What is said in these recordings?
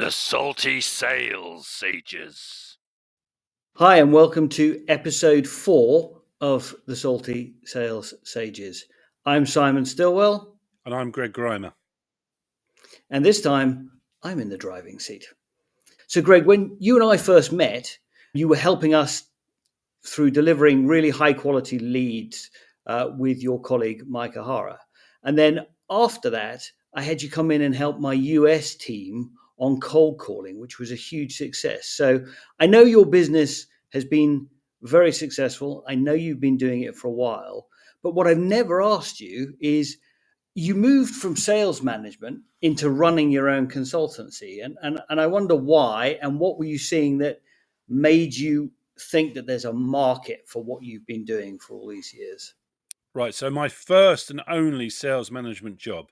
The Salty Sales Sages. Hi, and welcome to episode 4 of the Salty Sales Sages. I'm Simon Stillwell. And I'm Greg Grimer. And this time, I'm in the driving seat. So, Greg, when you and I first met, you were helping us through delivering really high quality leads with your colleague, Mike O'Hara. And then after that, I had you come in and help my US team on cold calling, which was a huge success. So I know your business has been very successful. I know you've been doing it for a while. But what I've never asked you is you moved from sales management into running your own consultancy. And I wonder why, and what were you seeing that made you think that there's a market for what you've been doing for all these years? Right. So my first and only sales management job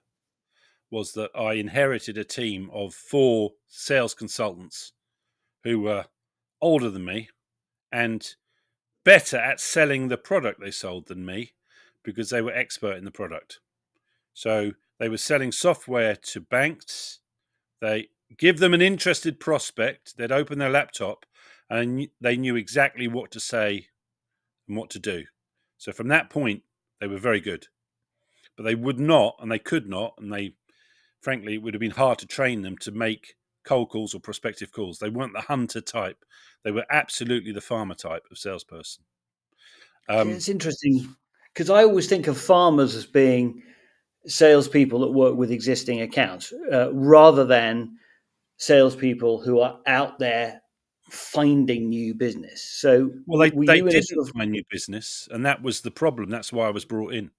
was that I inherited a team of 4 sales consultants who were older than me and better at selling the product they sold than me because they were expert in the product. So they were selling software to banks. They give them an interested prospect. They'd open their laptop and they knew exactly what to say and what to do. So from that point, they were very good. But they would not, and they could not, and frankly, it would have been hard to train them to make cold calls or prospective calls. They weren't the hunter type. They were absolutely the farmer type of salesperson. It's interesting because I always think of farmers as being salespeople that work with existing accounts rather than salespeople who are out there finding new business. So, Well, were they you in a didn't sort of find new business, and that was the problem. That's why I was brought in.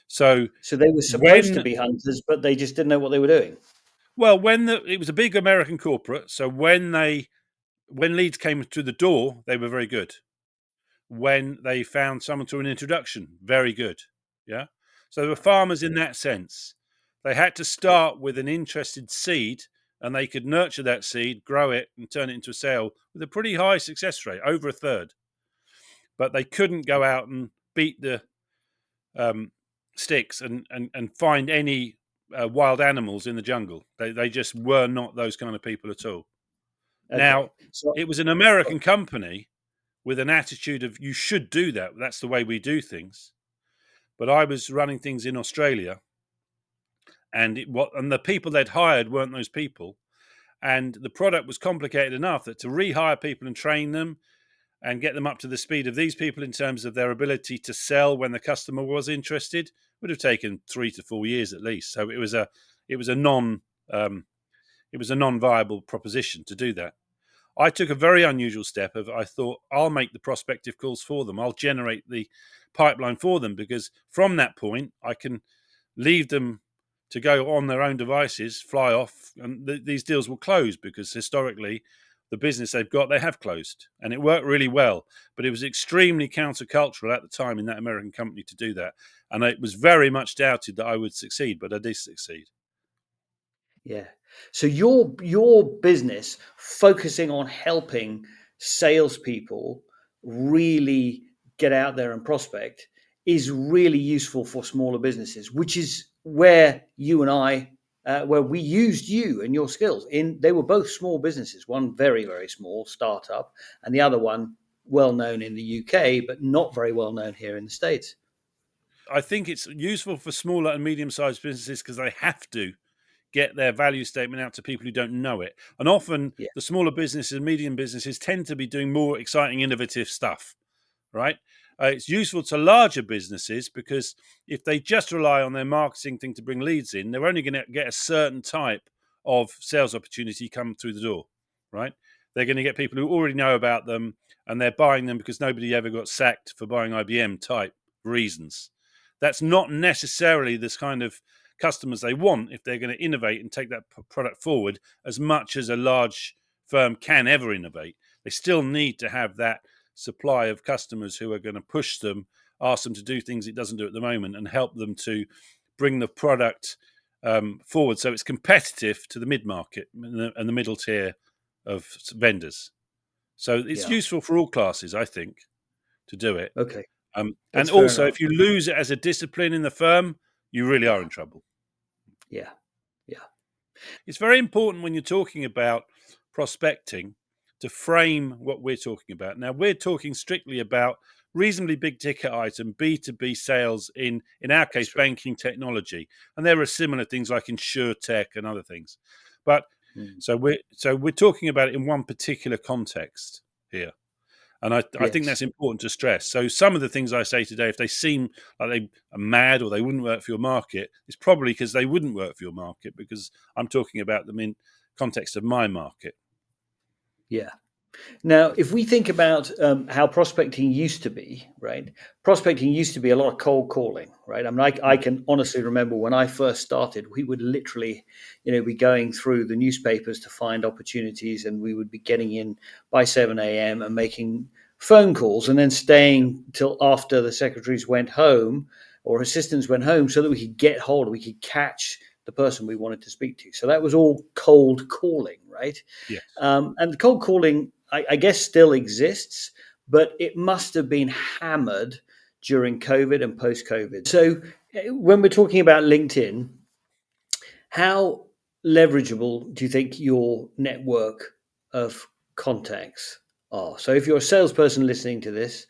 So so they were supposed to when be hunters, but they just didn't know what they were doing? it was a big American corporate, so when leads came through the door, they were very good. When they found someone through an introduction, very good. Yeah. So they were farmers in that sense. They had to start with an interested seed and they could nurture that seed, grow it, and turn it into a sale with a pretty high success rate, over a third. But they couldn't go out and beat the sticks and find any wild animals in the jungle. They just were not those kind of people at all. Okay. Now, So it was an American company with an attitude of you should do that. That's the way we do things. But I was running things in Australia, and the people they'd hired weren't those people, and the product was complicated enough that to rehire people and train them and get them up to the speed of these people in terms of their ability to sell when the customer was interested would have taken 3 to 4 years at least. So it was a non-viable proposition to do that. I took a very unusual step of I thought I'll make the prospective calls for them. I'll generate the pipeline for them because from that point I can leave them to go on their own devices, fly off, and these deals will close because historically the business they've got, they have closed. And it worked really well. But it was extremely countercultural at the time in that American company to do that. And it was very much doubted that I would succeed, but I did succeed. yeah. So your business focusing on helping salespeople really get out there and prospect is really useful for smaller businesses, which is where you and I, where we used you and your skills. They were both small businesses, one very, very small startup, and the other one well known in the UK, but not very well known here in the States. I think it's useful for smaller and medium-sized businesses because they have to get their value statement out to people who don't know it. And often Yeah, the smaller businesses and medium businesses tend to be doing more exciting, innovative stuff, right? It's useful to larger businesses because if they just rely on their marketing thing to bring leads in, they're only going to get a certain type of sales opportunity come through the door, right? They're going to get people who already know about them and they're buying them because nobody ever got sacked for buying IBM type reasons. That's not necessarily this kind of customers they want if they're going to innovate and take that product forward as much as a large firm can ever innovate. They still need to have that supply of customers who are going to push them, ask them to do things it doesn't do at the moment, and help them to bring the product forward so it's competitive to the mid-market and the middle tier of vendors. So it's yeah. useful for all classes, I think, to do it. Okay, And that's fair also, enough. if you lose it as a discipline in the firm, you really are in trouble. Yeah, yeah. It's very important when you're talking about prospecting to frame what we're talking about. Now, we're talking strictly about reasonably big ticket item B2B sales in our case, That's right. banking technology. And there are similar things like insure tech and other things. But Mm. so we're talking about it in one particular context here. And I think Yes. that's important to stress. So some of the things I say today, if they seem like they are mad or they wouldn't work for your market, it's probably because they wouldn't work for your market, because I'm talking about them in context of my market. Yeah. Now, if we think about how prospecting used to be, right? Prospecting used to be a lot of cold calling, right? I mean, I can honestly remember when I first started, we would literally, be going through the newspapers to find opportunities, and we would be getting in by 7 a.m. and making phone calls, and then staying till after the secretaries went home or assistants went home, so that we could catch the person we wanted to speak to. So that was all cold calling, right? Yes. And cold calling, I guess, still exists, but it must have been hammered during COVID and post COVID. So when we're talking about LinkedIn, how leverageable do you think your network of contacts are? So if you're a salesperson listening to this,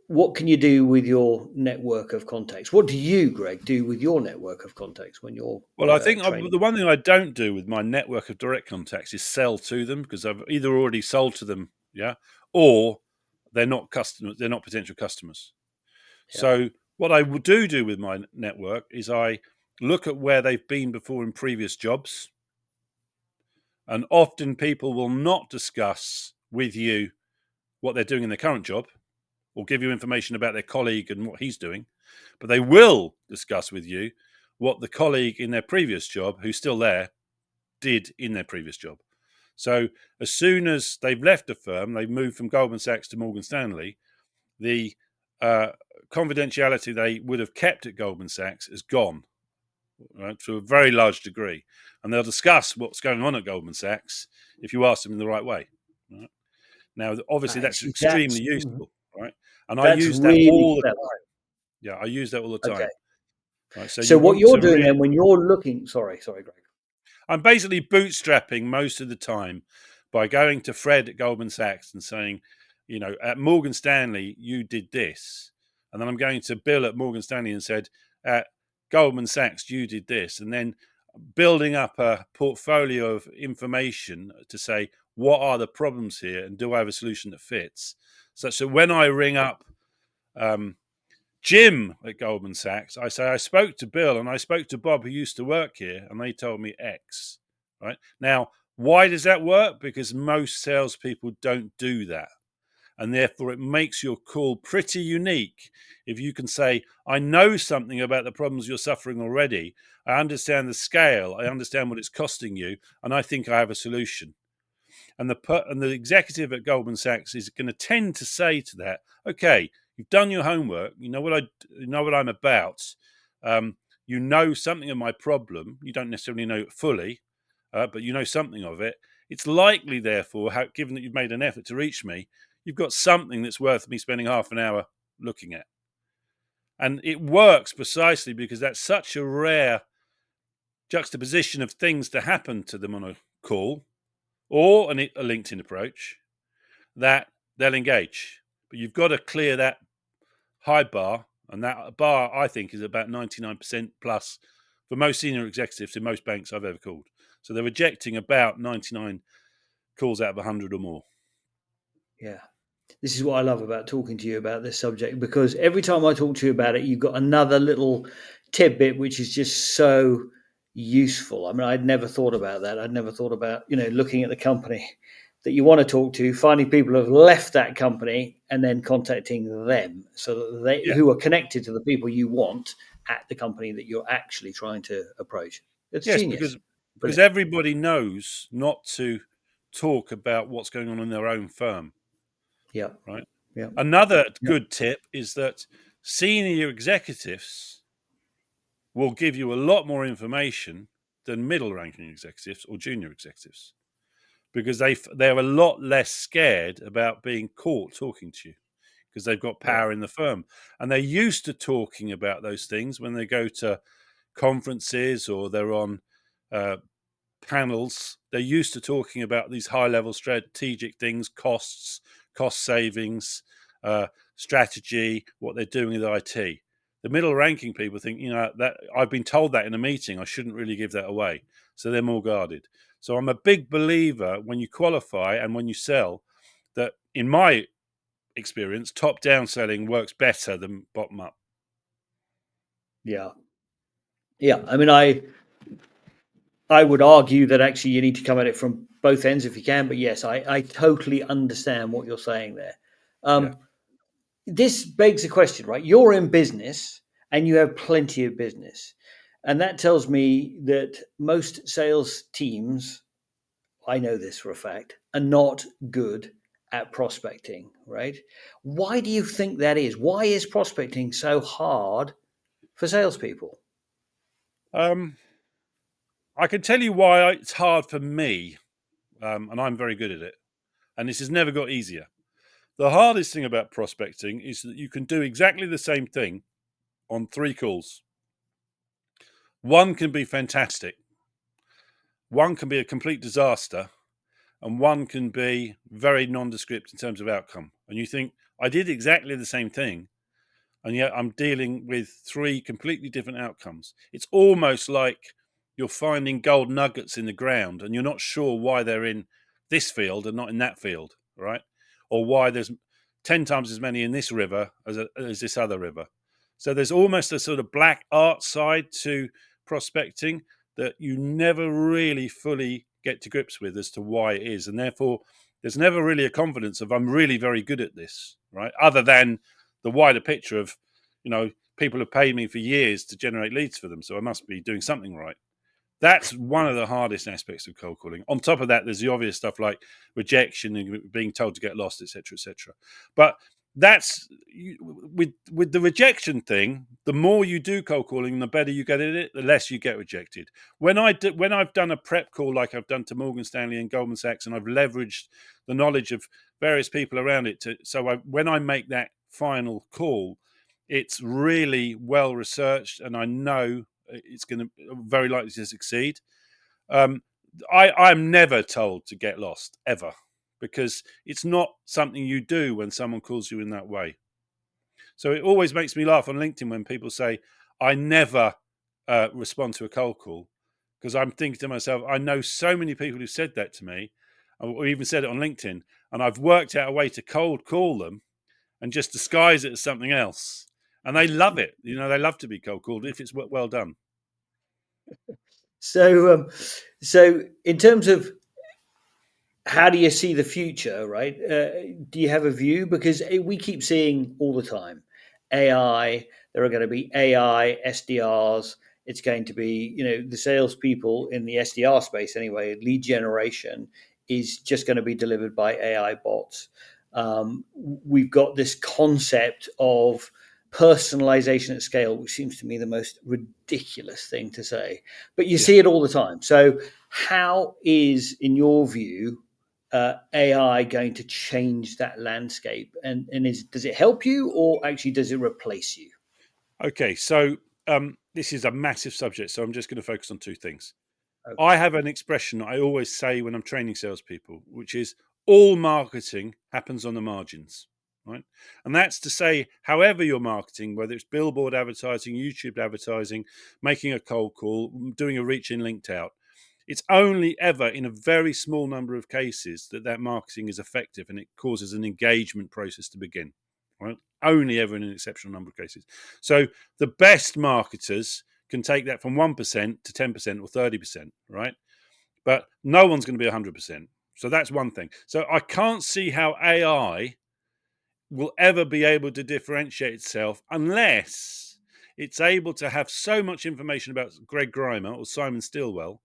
what can you do with your network of contacts? What do you, Greg, do with your network of contacts when you're Well, I think training? the one thing I don't do with my network of direct contacts is sell to them, because I've either already sold to them, yeah, or they're not customers, they're not potential customers. Yeah. So what I do with my network is I look at where they've been before in previous jobs, and often people will not discuss with you what they're doing in their current job or give you information about their colleague and what he's doing, but they will discuss with you what the colleague in their previous job, who's still there, did in their previous job. So as soon as they've left the firm, they've moved from Goldman Sachs to Morgan Stanley, the confidentiality they would have kept at Goldman Sachs is gone, right, to a very large degree. And they'll discuss what's going on at Goldman Sachs if you ask them in the right way. Right? Now, obviously, that's See, that's extremely useful, right? And I that's use that really all the clever. time. Yeah, I use that all the Okay. time. Right. So So you what want you're to doing really, then when you're looking, sorry, Greg. I'm basically bootstrapping most of the time by going to Fred at Goldman Sachs and saying, at Morgan Stanley, you did this. And then I'm going to Bill at Morgan Stanley and said, at Goldman Sachs, you did this. And then building up a portfolio of information to say, what are the problems here? And do I have a solution that fits? Such that when I ring up um, Jim at Goldman Sachs, I say, I spoke to Bill and I spoke to Bob, who used to work here, and they told me X. Right now, why does that work? Because most salespeople don't do that. And therefore, it makes your call pretty unique if you can say, I know something about the problems you're suffering already. I understand the scale. I understand what it's costing you. And I think I have a solution. And the executive at Goldman Sachs is going to tend to say to that, okay, you've done your homework. You know what I'm about. Um, you know something of my problem. You don't necessarily know it fully, but you know something of it. It's likely, therefore, given that you've made an effort to reach me, you've got something that's worth me spending half an hour looking at. And it works precisely because that's such a rare juxtaposition of things to happen to them on a call or a LinkedIn approach that they'll engage. But you've got to clear that high bar, and that bar, I think, is about 99% plus for most senior executives in most banks I've ever called. So they're rejecting about 99 calls out of 100 or more. Yeah. This is what I love about talking to you about this subject, because every time I talk to you about it, you've got another little tidbit which is just so useful. I mean, I'd never thought about that. I'd never thought about, looking at the company that you want to talk to, finding people who have left that company and then contacting them so that they Yeah. who are connected to the people you want at the company that you're actually trying to approach. It's Yes, genius. because Brilliant. everybody knows not to talk about what's going on in their own firm, Yeah. right? Yeah. Another Yeah. good tip is that senior executives will give you a lot more information than middle ranking executives or junior executives, because they're a lot less scared about being caught talking to you because they've got Yeah. power in the firm, and they're used to talking about those things when they go to conferences or they're on panels. They're used to talking about these high-level strategic things, costs, cost savings, strategy, what they're doing with IT. The middle-ranking people think, that I've been told that in a meeting, I shouldn't really give that away. So they're more guarded. So I'm a big believer when you qualify and when you sell that, in my experience, top-down selling works better than bottom-up. Yeah. I mean, I would argue that actually you need to come at it from both ends if you can. But yes, I totally understand what you're saying there. Yeah. This begs the question, right? You're in business and you have plenty of business. And that tells me that most sales teams, I know this for a fact, are not good at prospecting, right? Why do you think that is? Why is prospecting so hard for salespeople? I can tell you why it's hard for me, and I'm very good at it. And this has never got easier. The hardest thing about prospecting is that you can do exactly the same thing on 3 calls. One can be fantastic, one can be a complete disaster, and one can be very nondescript in terms of outcome. And you think, I did exactly the same thing, and yet I'm dealing with 3 completely different outcomes. It's almost like you're finding gold nuggets in the ground and you're not sure why they're in this field and not in that field, right? Or why there's 10 times as many in this river as this other river. So there's almost a sort of black art side to prospecting that you never really fully get to grips with as to why it is. And therefore, there's never really a confidence of, I'm really very good at this, right? Other than the wider picture of, people have paid me for years to generate leads for them, so I must be doing something right. That's one of the hardest aspects of cold calling. On top of that, there's the obvious stuff like rejection and being told to get lost, etc., etc. But that's with the rejection thing. The more you do cold calling, the better you get at it. The less you get rejected. When I've done a prep call like I've done to Morgan Stanley and Goldman Sachs, and I've leveraged the knowledge of various people around it when I make that final call, it's really well researched, and I know it's going to very likely to succeed. I'm never told to get lost ever, because it's not something you do when someone calls you in that way. So it always makes me laugh on LinkedIn when people say, I never respond to a cold call, because I'm thinking to myself, I know so many people who said that to me, or even said it on LinkedIn, and I've worked out a way to cold call them and just disguise it as something else. And they love it. They love to be cold called if it's well done. So in terms of how do you see the future, right? Do you have a view? Because we keep seeing all the time AI. There are going to be AI SDRs. It's going to be, the salespeople in the SDR space anyway. Lead generation is just going to be delivered by AI bots. We've got this concept of personalization at scale, which seems to me the most ridiculous thing to say, but you see it all the time. So, how is, in your view, AI going to change that landscape? And does it help you, or actually does it replace you? Okay, so this is a massive subject, so I'm just going to focus on 2 things. Okay. I have an expression I always say when I'm training salespeople, which is all marketing happens on the margins, right? And that's to say, however you're marketing, whether it's billboard advertising, YouTube advertising, making a cold call, doing a reach in linked out, it's only ever in a very small number of cases that marketing is effective and it causes an engagement process to begin, right? Only ever in an exceptional number of cases. So the best marketers can take that from 1% to 10% or 30%, right? But no one's going to be 100%. So that's one thing. So I can't see how AI will ever be able to differentiate itself unless it's able to have so much information about Greg Grimer or Simon Stilwell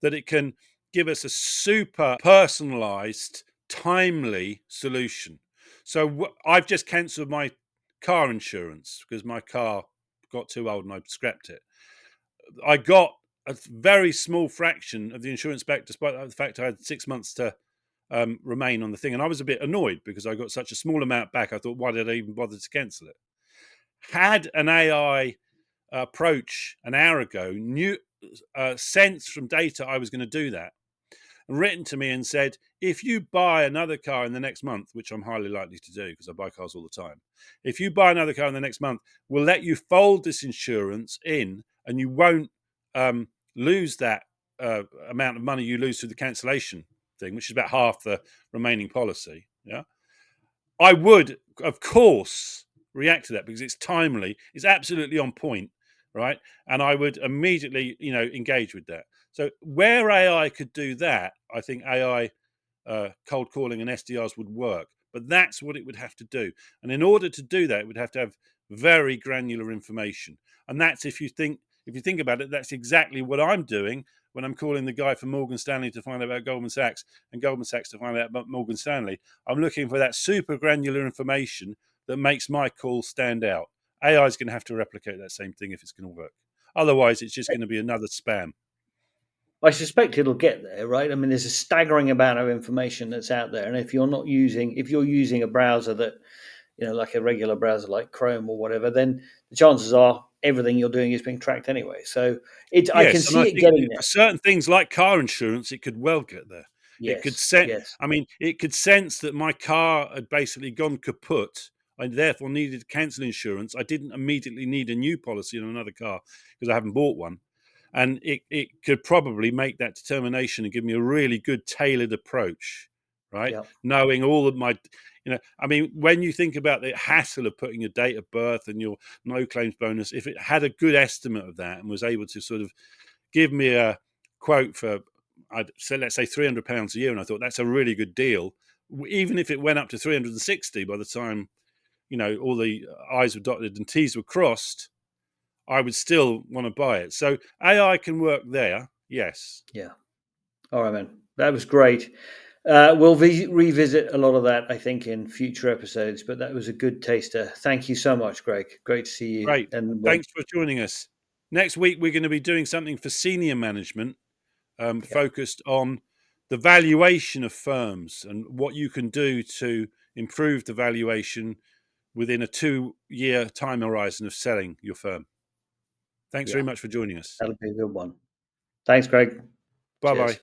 that it can give us a super personalized, timely solution. So I've just cancelled my car insurance because my car got too old and I scrapped it. I got a very small fraction of the insurance back, despite the fact I had 6 months to remain on the thing. And I was a bit annoyed because I got such a small amount back. I thought, why did I even bother to cancel it? Had an AI approach an hour ago sense from data I was going to do that, and written to me and said, if you buy another car in the next month, which I'm highly likely to do because I buy cars all the time, if you buy another car in the next month, we'll let you fold this insurance in and you won't lose that amount of money you lose through the cancellation thing, which is about half the remaining policy. Yeah. I would, of course, react to that because it's timely, it's absolutely on point, right? And I would immediately, engage with that. So where AI could do that, I think AI cold calling and SDRs would work. But that's what it would have to do. And in order to do that, it would have to have very granular information. And that's if you think about it, that's exactly what I'm doing when I'm calling the guy from Morgan Stanley to find out about Goldman Sachs and Goldman Sachs to find out about Morgan Stanley. I'm looking for that super granular information that makes my call stand out. AI is going to have to replicate that same thing if it's going to work. Otherwise, it's just going to be another spam. I suspect it'll get there, right? I mean, there's a staggering amount of information that's out there, and if you're using a browser that, like a regular browser like Chrome or whatever, then the chances are everything you're doing is being tracked anyway. So I can Yes, and I see it think getting there. for certain things like car insurance, it could well get there. It could Yes, yes, it could sense that my car had basically gone kaput. I therefore needed to cancel insurance. I didn't immediately need a new policy on another car because I haven't bought one. And it could probably make that determination and give me a really good tailored approach, right? yeah, Knowing all of my, when you think about the hassle of putting your date of birth and your no claims bonus, if it had a good estimate of that and was able to sort of give me a quote for, let's say £300 a year, and I thought that's a really good deal, even if it went up to 360 by the time all the I's were dotted and T's were crossed, I would still want to buy it. So AI can work there, yes. yeah. All right, man. That was great. We'll revisit a lot of that, I think, in future episodes, but that was a good taster. Thank you so much, Greg. Great to see you. Great. And Thanks for joining us. Next week, we're going to be doing something for senior management focused on the valuation of firms and what you can do to improve the valuation within a 2-year time horizon of selling your firm. Thanks very much for joining us. That'll be a good one. Thanks, Greg. Bye-bye. Cheers.